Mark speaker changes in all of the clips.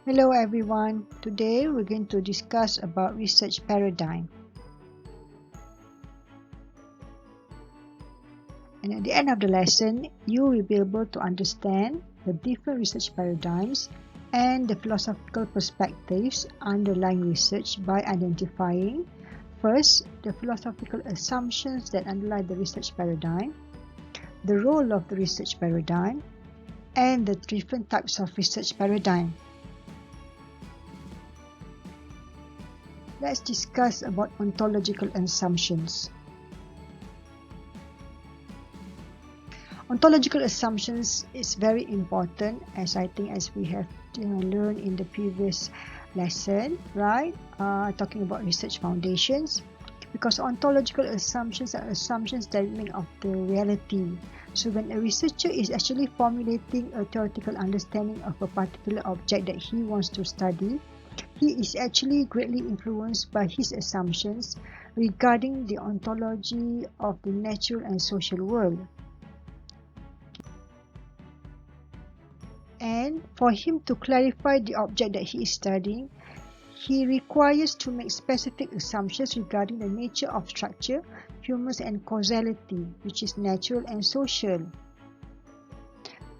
Speaker 1: Hello everyone. Today we're going to discuss about research paradigm. And at the end of the lesson, you will be able to understand the different research paradigms and the philosophical perspectives underlying research by identifying first, the philosophical assumptions that underlie the research paradigm, the role of the research paradigm, and the different types of research paradigm. Let's discuss about ontological assumptions. Ontological assumptions is very important, as I think as we have learned in the previous lesson, right? Talking about research foundations, because ontological assumptions are assumptions deriving of the reality. So when a researcher is actually formulating a theoretical understanding of a particular object that he wants to study, he is actually greatly influenced by his assumptions regarding the ontology of the natural and social world. And for him to clarify the object that he is studying, he requires to make specific assumptions regarding the nature of structure, humors, and causality, which is natural and social.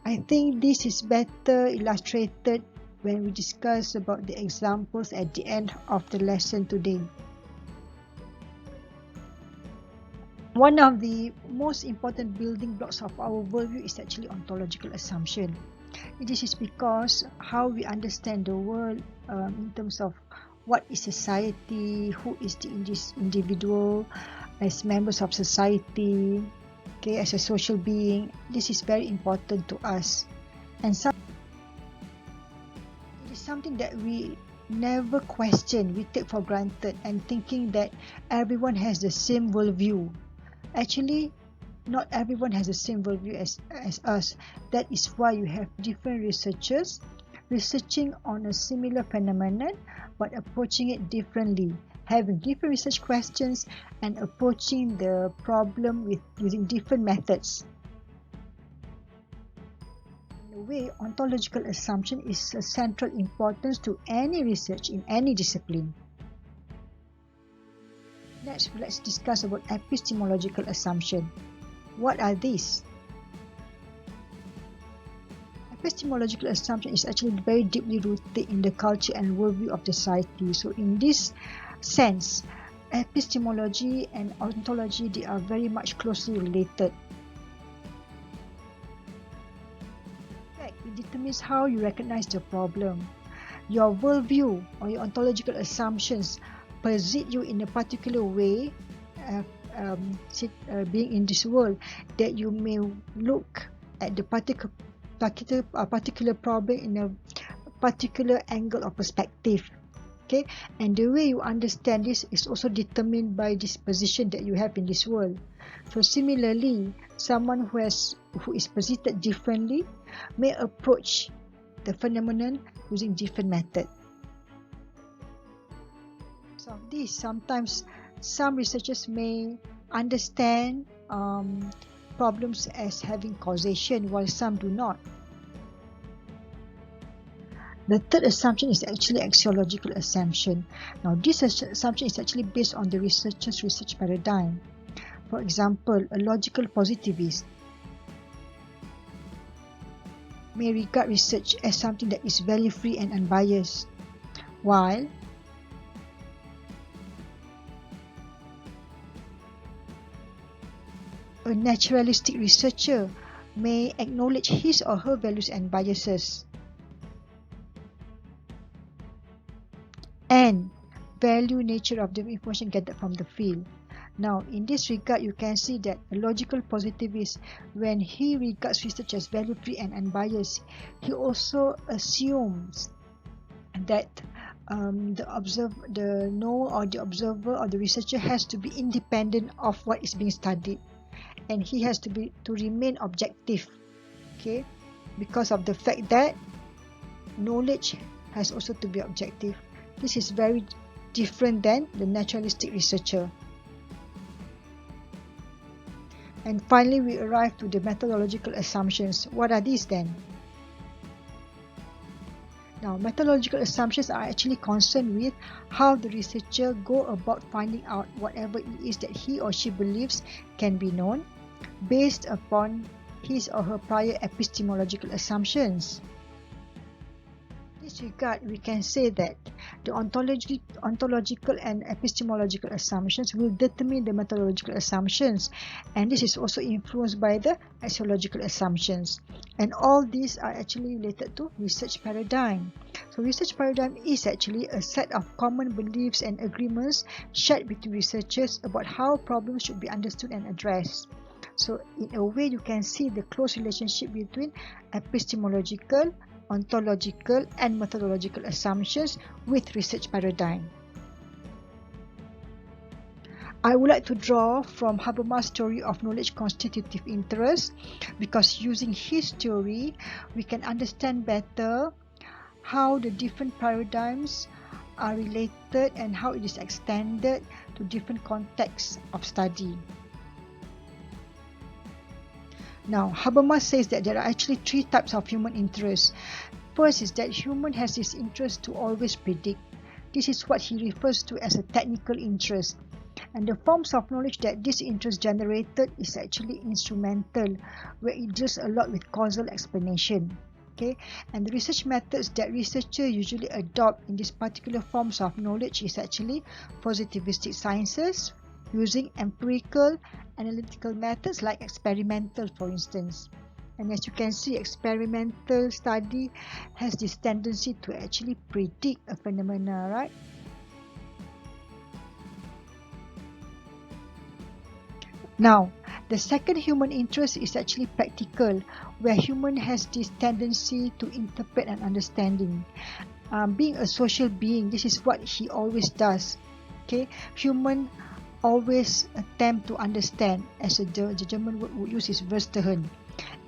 Speaker 1: I think this is better illustrated when we discuss about the examples at the end of the lesson today. One of the most important building blocks of our worldview is actually ontological assumption. This is because how we understand the world in terms of what is society, who is the individual as members of society, okay, as a social being. This is very important to us, and it is something that we never question. We take for granted and thinking that everyone has the same worldview. Actually, not everyone has the same worldview as us. That is why you have different researchers researching on a similar phenomenon but approaching it differently, having different research questions and approaching the problem with using different methods. In a way, ontological assumption is a central importance to any research in any discipline. Next, let's discuss about epistemological assumption. What are these? Epistemological assumption is actually very deeply rooted in the culture and worldview of the society. So in this sense, epistemology and ontology, they are very much closely related. In fact, it determines how you recognize the problem. Your worldview or your ontological assumptions perceive you in a particular way, being in this world, that you may look at the particular problem in a particular angle or perspective. Okay, and the way you understand this is also determined by this position that you have in this world. So similarly, someone who is positioned differently may approach the phenomenon using different method. So this, sometimes some researchers may understand problems as having causation, while some do not. The third assumption is actually axiological assumption. Now, this assumption is actually based on the researcher's research paradigm. For example, a logical positivist may regard research as something that is value-free and unbiased, while a naturalistic researcher may acknowledge his or her values and biases and value nature of the information gathered from the field. Now, in this regard, you can see that a logical positivist, when he regards research as value-free and unbiased, he also assumes that the observer or the researcher has to be independent of what is being studied, and he has to remain objective, okay, because of the fact that knowledge has also to be objective. This is very different than the naturalistic researcher. And finally, we arrive to the methodological assumptions. What are these then? Now, methodological assumptions are actually concerned with how the researcher go about finding out whatever it is that he or she believes can be known based upon his or her prior epistemological assumptions. In this regard, we can say that the ontological and epistemological assumptions will determine the methodological assumptions, and this is also influenced by the axiological assumptions. And all these are actually related to research paradigm. So research paradigm is actually a set of common beliefs and agreements shared between researchers about how problems should be understood and addressed. So in a way, you can see the close relationship between epistemological, ontological and methodological assumptions with research paradigm. I would like to draw from Habermas's theory of knowledge constitutive interest, because using his theory, we can understand better how the different paradigms are related and how it is extended to different contexts of study. Now, Habermas says that there are actually three types of human interest. First is that human has this interest to always predict. This is what he refers to as a technical interest. And the forms of knowledge that this interest generated is actually instrumental, where it deals a lot with causal explanation. Okay, and the research methods that researchers usually adopt in these particular forms of knowledge is actually positivistic sciences, using empirical analytical methods like experimental, for instance. And as you can see, experimental study has this tendency to actually predict a phenomena, right? Now, the second human interest is actually practical, where human has this tendency to interpret and understanding. Being a social being, this is what he always does. Okay, human always attempt to understand, as the German word would use is Verstehen,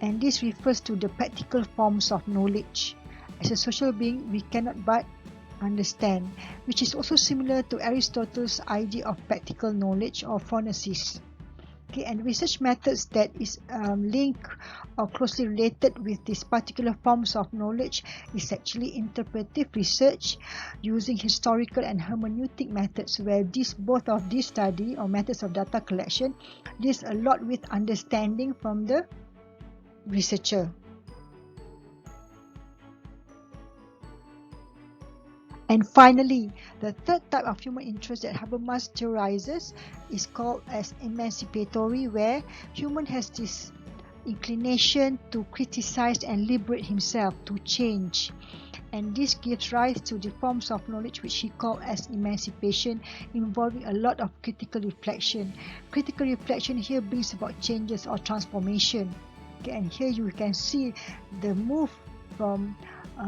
Speaker 1: and this refers to the practical forms of knowledge. As a social being, we cannot but understand, which is also similar to Aristotle's idea of practical knowledge or phronesis. Okay, and research methods that is linked or closely related with these particular forms of knowledge is actually interpretive research using historical and hermeneutic methods, where both of these study or methods of data collection deals a lot with understanding from the researcher. And finally, the third type of human interest that Habermas theorizes is called as emancipatory, where human has this inclination to criticize and liberate himself, to change. And this gives rise to the forms of knowledge which he called as emancipation, involving a lot of critical reflection. Critical reflection here brings about changes or transformation. Okay, and here you can see the move from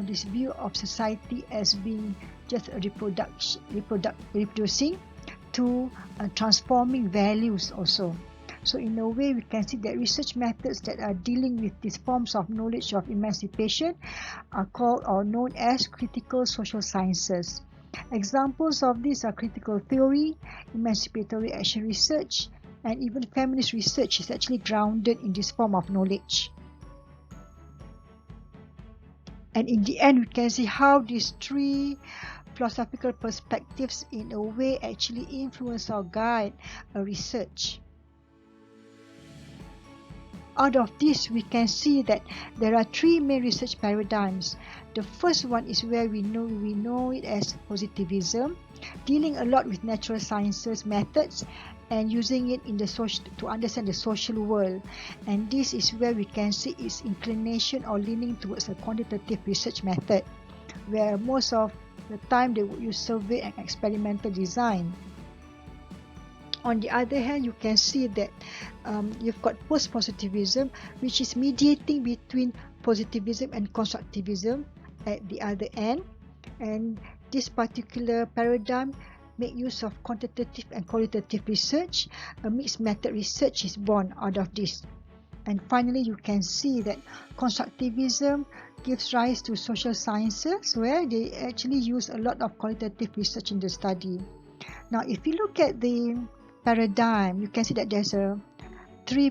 Speaker 1: this view of society as being just a reproducing to transforming values also. So in a way, we can see that research methods that are dealing with these forms of knowledge of emancipation are called or known as critical social sciences. Examples of these are critical theory, emancipatory action research, and even feminist research is actually grounded in this form of knowledge. And in the end, we can see how these three philosophical perspectives in a way actually influence or guide a research. Out of this, we can see that there are three main research paradigms. The first one is where we know it as positivism, dealing a lot with natural sciences methods and using it in the to understand the social world. And this is where we can see its inclination or leaning towards a quantitative research method, where most of the time they would use survey and experimental design. On the other hand, you can see that you've got post-positivism, which is mediating between positivism and constructivism at the other end. And this particular paradigm make use of quantitative and qualitative research. A mixed method research is born out of this. And finally, you can see that constructivism gives rise to social sciences, where they actually use a lot of qualitative research in the study. Now, if you look at the paradigm, you can see that there's three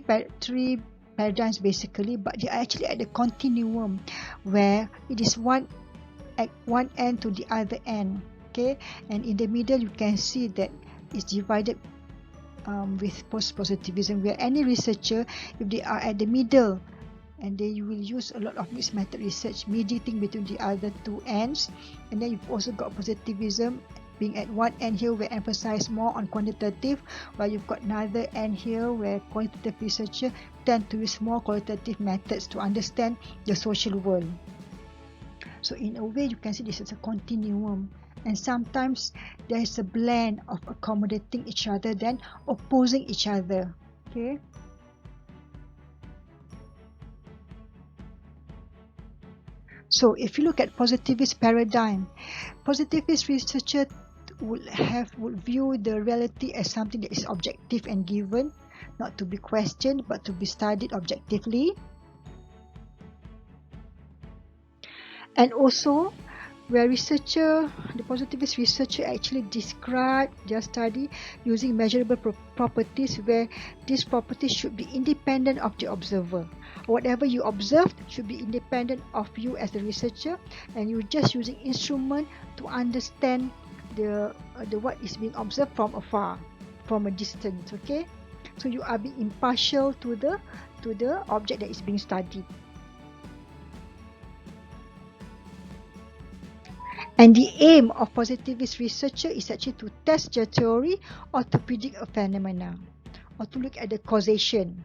Speaker 1: paradigms basically, but they are actually at the continuum, where it is one at one end to the other end. Okay, and in the middle you can see that it's divided with post-positivism, where any researcher, if they are at the middle, and they will use a lot of mixed method research mediating between the other two ends. And then you've also got positivism being at one end here, where emphasize more on quantitative, while you've got another end here where quantitative researcher tend to use more qualitative methods to understand the social world. So in a way you can see this is a continuum, and sometimes there is a blend of accommodating each other than opposing each other. Okay. So if you look at positivist paradigm, positivist researcher would view the reality as something that is objective and given, not to be questioned but to be studied objectively. And also, where the positivist researcher actually describe their study using measurable properties, where these properties should be independent of the observer. Whatever you observed should be independent of you as the researcher, and you're just using instrument to understand the what is being observed from afar, from a distance. Okay, so you are being impartial to the object that is being studied. And the aim of positivist researcher is actually to test your theory or to predict a phenomena, or to look at the causation.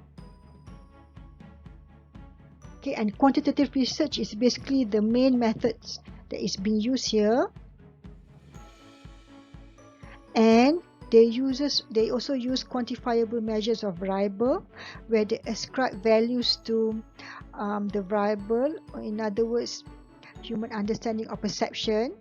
Speaker 1: Okay, and quantitative research is basically the main methods that is being used here. And they also use quantifiable measures of variable, where they ascribe values to the variable, or in other words, human understanding of perception.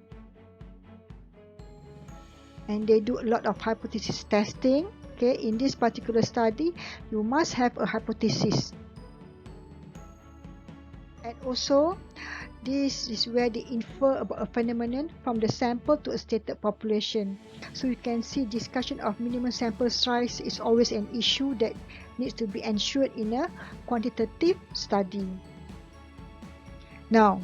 Speaker 1: And they do a lot of hypothesis testing. Okay, in this particular study, you must have a hypothesis. And also, this is where they infer about a phenomenon from the sample to a stated population. So you can see discussion of minimum sample size is always an issue that needs to be ensured in a quantitative study. Now,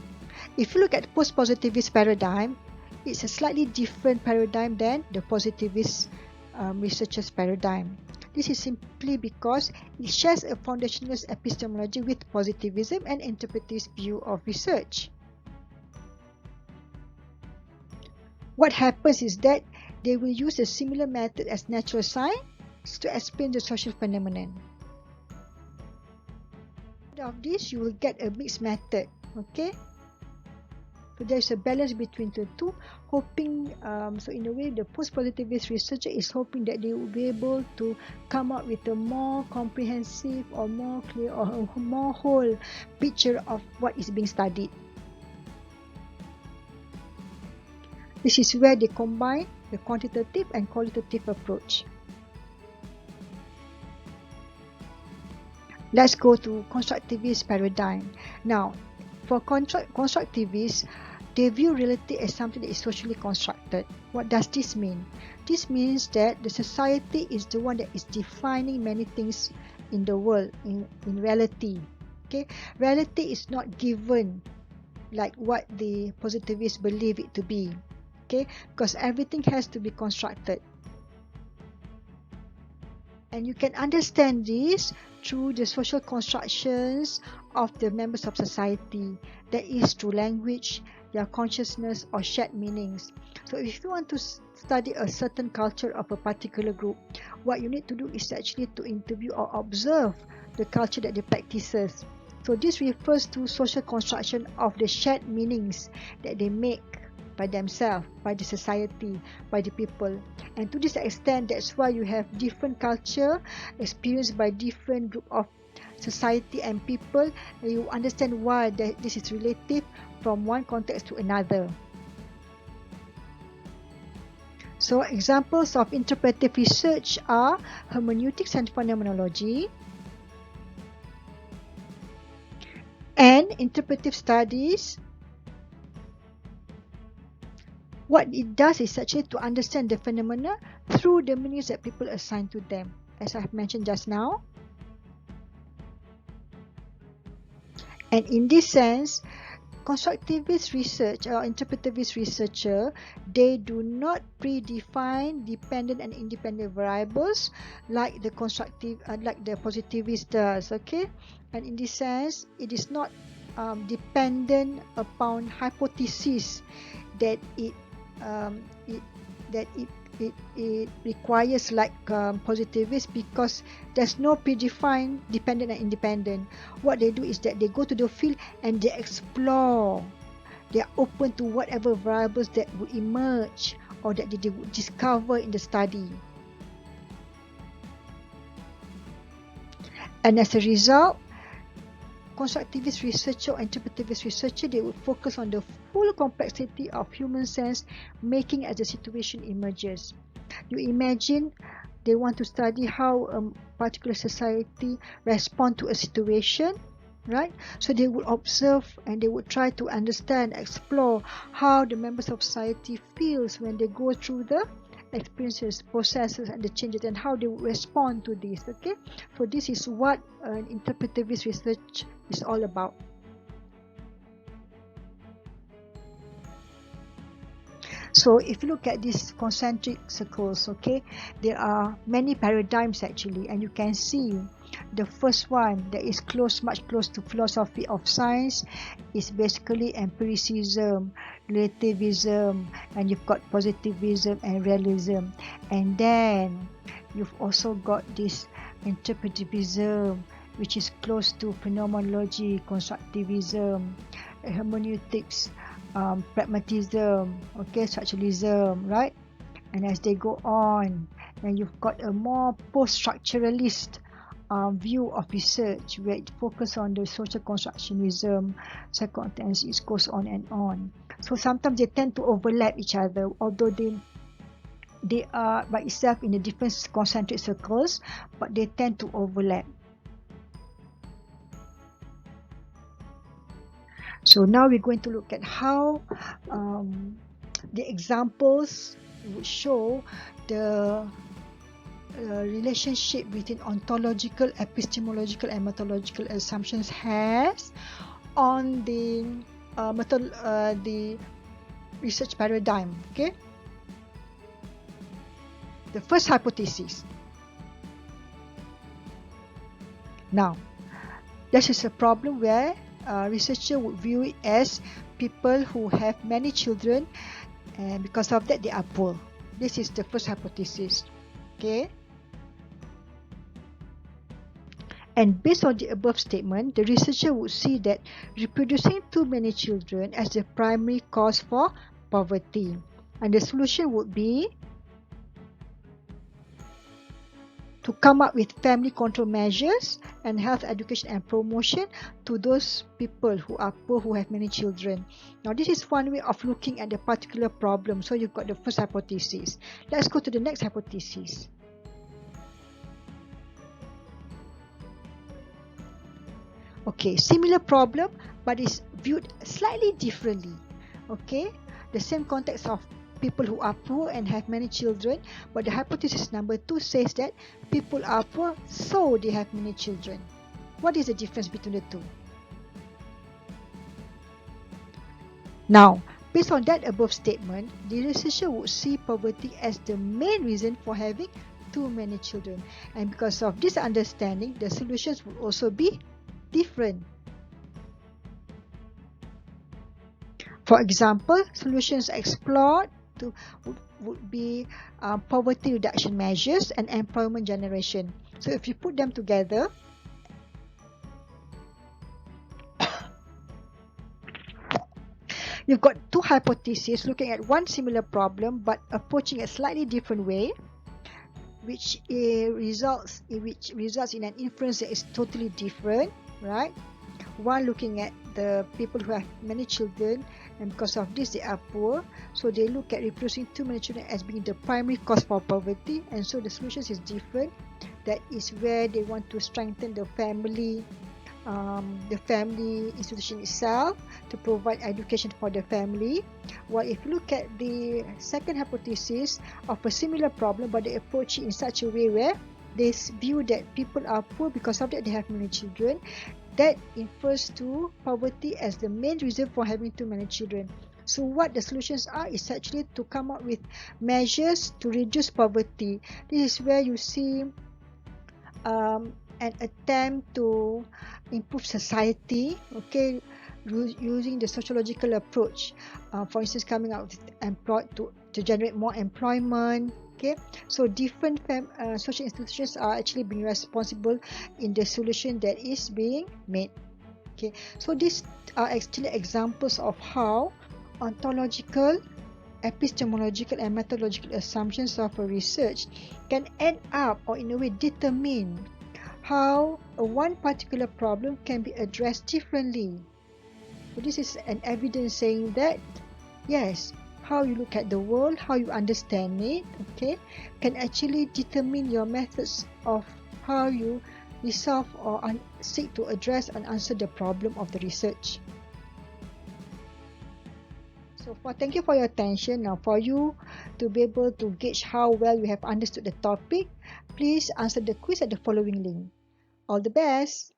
Speaker 1: if you look at post-positivist paradigm, it's a slightly different paradigm than the positivist researcher's paradigm. This is simply because it shares a foundationalist epistemology with positivism and interpretivist view of research. What happens is that they will use a similar method as natural science to explain the social phenomenon. Out of this, you will get a mixed method. Okay. So there is a balance between the two, hoping, so in a way the post-positivist researcher is hoping that they will be able to come up with a more comprehensive or more clear or a more whole picture of what is being studied. This is where they combine the quantitative and qualitative approach. Let's go to constructivist paradigm. Now, for constructivists, they view reality as something that is socially constructed. What does this mean? This means that the society is the one that is defining many things in the world, in reality. Okay, reality is not given like what the positivists believe it to be. Okay, because everything has to be constructed. And you can understand this through the social constructions of the members of society, that is through language, their consciousness, or shared meanings. So if you want to study a certain culture of a particular group, what you need to do is actually to interview or observe the culture that they practices. So this refers to social construction of the shared meanings that they make by themselves, by the society, by the people. And to this extent, that's why you have different culture experienced by different group of society and people, and you understand why this is relative from one context to another. So examples of interpretive research are hermeneutics and phenomenology, and interpretive studies. What it does is actually to understand the phenomena through the meanings that people assign to them, as I have mentioned just now. And in this sense, constructivist research or interpretivist researcher, they do not predefine dependent and independent variables like the positivist does. Okay, and in this sense, it is not dependent upon hypothesis that it requires like positivists, because there's no predefined dependent and independent. What they do is that they go to the field and they explore. They are open to whatever variables that would emerge or that they would discover in the study. And as a result, constructivist researcher or interpretivist researcher, they would focus on the full complexity of human sense making as the situation emerges. You imagine they want to study how a particular society responds to a situation, right? So they would observe and they would try to understand, explore how the members of society feels when they go through the experiences, processes and the changes, and how they would respond to this. Okay, so this is what an interpretivist research is all about. So if you look at these concentric circles, okay, there are many paradigms actually, and you can see the first one that is much close to philosophy of science is basically empiricism, relativism, and you've got positivism and realism. And then you've also got this interpretivism, which is close to phenomenology, constructivism, hermeneutics, pragmatism, okay, structuralism, right? And as they go on, then you've got a more post-structuralist view of research where it focuses on the social constructionism, psychoanalysis, it goes on and on. So sometimes they tend to overlap each other, although they are by itself in the different concentric circles, but they tend to overlap. So now we're going to look at how the examples would show the relationship between ontological, epistemological and methodological assumptions has on the research paradigm. Okay, the first hypothesis. Now, this is a problem where researcher would view it as people who have many children, and because of that they are poor. This is the first hypothesis. Okay, and based on the above statement, the researcher would see that reproducing too many children as the primary cause for poverty, and the solution would be to come up with family control measures and health education and promotion to those people who are poor, who have many children. Now, this is one way of looking at the particular problem. So you've got the first hypothesis. Let's go to the next hypothesis. Okay, similar problem, but it's viewed slightly differently. Okay, the same context of people who are poor and have many children, but the hypothesis number 2 says that people are poor, so they have many children. What is the difference between the two? Now, based on that above statement, the researcher would see poverty as the main reason for having too many children, and because of this understanding, the solutions would also be different. For example, solutions explored would be poverty reduction measures and employment generation. So if you put them together, you've got two hypotheses looking at one similar problem but approaching a slightly different way, which results in an inference that is totally different, right? One looking at the people who have many children, and because of this they are poor, so they look at reproducing too many children as being the primary cause for poverty, and so the solution is different. That is where they want to strengthen the family institution itself to provide education for the family. While if you look at the second hypothesis of a similar problem, but they approach it in such a way where they view that people are poor, because of that they have many children, that infers to poverty as the main reason for having too many children. So what the solutions are is actually to come up with measures to reduce poverty. This is where you see an attempt to improve society, okay, using the sociological approach. For instance, coming out with to generate more employment. Okay, so different social institutions are actually being responsible in the solution that is being made. Okay, so these are actually examples of how ontological, epistemological and methodological assumptions of a research can end up or in a way determine how one particular problem can be addressed differently. So this is an evidence saying that yes, how you look at the world, how you understand it, okay, can actually determine your methods of how you resolve or seek to address and answer the problem of the research. So thank you for your attention. Now for you to be able to gauge how well you have understood the topic, please answer the quiz at the following link. All the best!